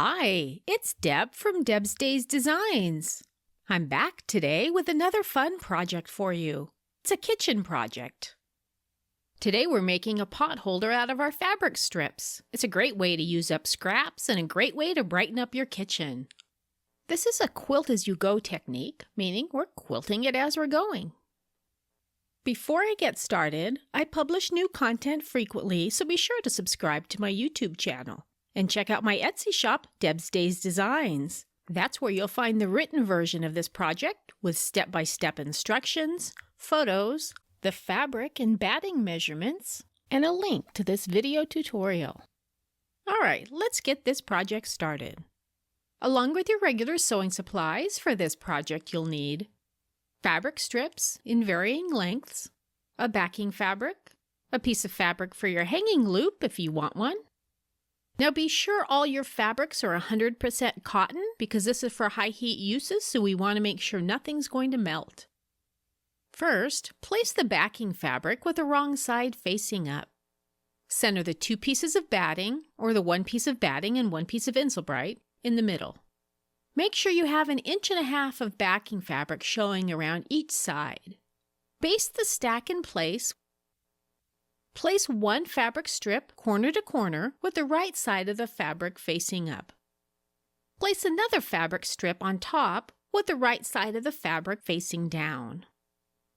Hi, it's Deb from Deb's Days Designs. I'm back today with another fun project for you. It's a kitchen project. Today we're making a pot holder out of our fabric strips. It's a great way to use up scraps and a great way to brighten up your kitchen. This is a quilt-as-you-go technique, meaning we're quilting it as we're going. Before I get started, I publish new content frequently, so be sure to subscribe to my YouTube channel. And check out my Etsy shop, Deb's Days Designs. That's where you'll find the written version of this project with step-by-step instructions, photos, the fabric and batting measurements, and a link to this video tutorial. Alright, let's get this project started. Along with your regular sewing supplies for this project you'll need fabric strips in varying lengths, a backing fabric, a piece of fabric for your hanging loop if you want one. Now be sure all your fabrics are 100% cotton because this is for high heat uses, so we want to make sure nothing's going to melt. First, place the backing fabric with the wrong side facing up. Center the two pieces of batting, or the one piece of batting and one piece of Insulbrite, in the middle. Make sure you have 1.5 inches of backing fabric showing around each side. Base the stack in place. Place one fabric strip corner to corner with the right side of the fabric facing up. Place another fabric strip on top with the right side of the fabric facing down.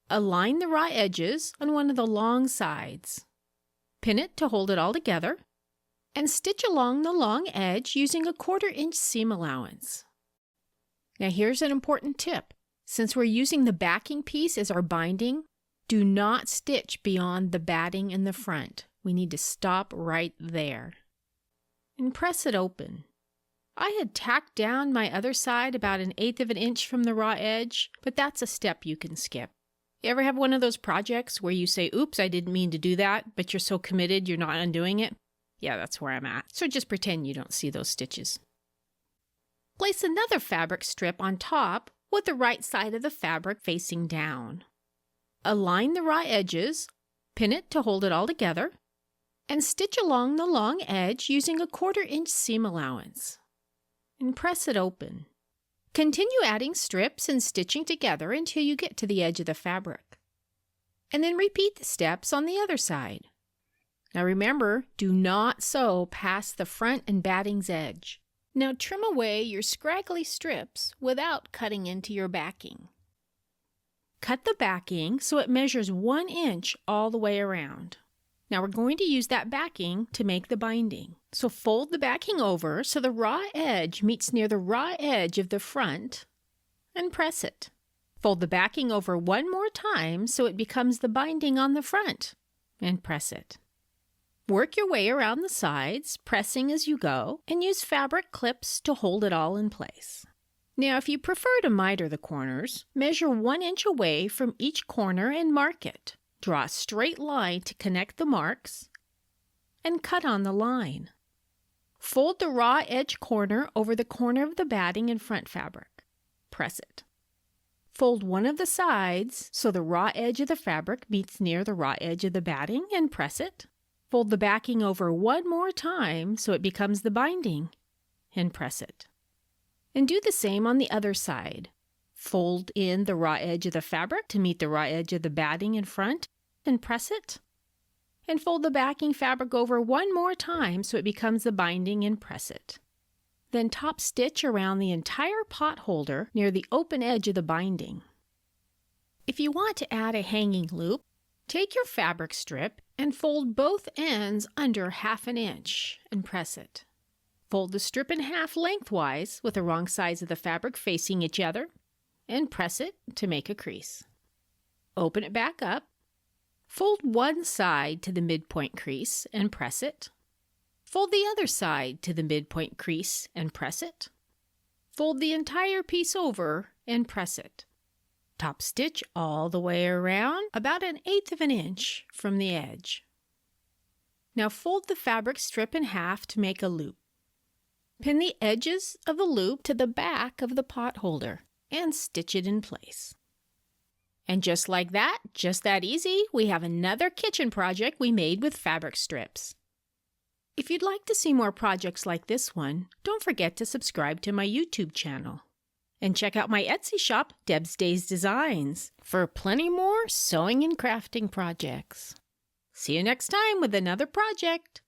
Align the raw edges on one of the long sides. Pin it to hold it all together, and stitch along the long edge using a 1/4 inch seam allowance. Now here's an important tip. Since we're using the backing piece as our binding, do not stitch beyond the batting in the front. We need to stop right there. And press it open. I had tacked down my other side about 1/8 inch from the raw edge, but that's a step you can skip. You ever have one of those projects where you say, oops, I didn't mean to do that, but you're so committed you're not undoing it? Yeah, that's where I'm at. So just pretend you don't see those stitches. Place another fabric strip on top with the right side of the fabric facing down. Align the raw edges, pin it to hold it all together, and stitch along the long edge using a 1/4 inch seam allowance. And press it open. Continue adding strips and stitching together until you get to the edge of the fabric. And then repeat the steps on the other side. Now remember, do not sew past the front and batting's edge. Now trim away your scraggly strips without cutting into your backing. Cut the backing so it measures 1 inch all the way around. Now we're going to use that backing to make the binding. So fold the backing over so the raw edge meets near the raw edge of the front and press it. Fold the backing over one more time so it becomes the binding on the front and press it. Work your way around the sides, pressing as you go, and use fabric clips to hold it all in place. Now, if you prefer to miter the corners, measure 1 inch away from each corner and mark it. Draw a straight line to connect the marks, and cut on the line. Fold the raw edge corner over the corner of the batting and front fabric. Press it. Fold one of the sides so the raw edge of the fabric meets near the raw edge of the batting and press it. Fold the backing over one more time so it becomes the binding, and press it. And do the same on the other side. Fold in the raw edge of the fabric to meet the raw edge of the batting in front and press it. And fold the backing fabric over one more time so it becomes the binding and press it. Then top stitch around the entire pot holder near the open edge of the binding. If you want to add a hanging loop, take your fabric strip and fold both ends under 1/2 inch and press it. Fold the strip in half lengthwise with the wrong sides of the fabric facing each other and press it to make a crease. Open it back up. Fold one side to the midpoint crease and press it. Fold the other side to the midpoint crease and press it. Fold the entire piece over and press it. Top stitch all the way around about 1/8 inch from the edge. Now fold the fabric strip in half to make a loop. Pin the edges of the loop to the back of the pot holder and stitch it in place. And just like that, just that easy, we have another kitchen project we made with fabric strips. If you'd like to see more projects like this one, don't forget to subscribe to my YouTube channel. And check out my Etsy shop, Deb's Days Designs, for plenty more sewing and crafting projects. See you next time with another project.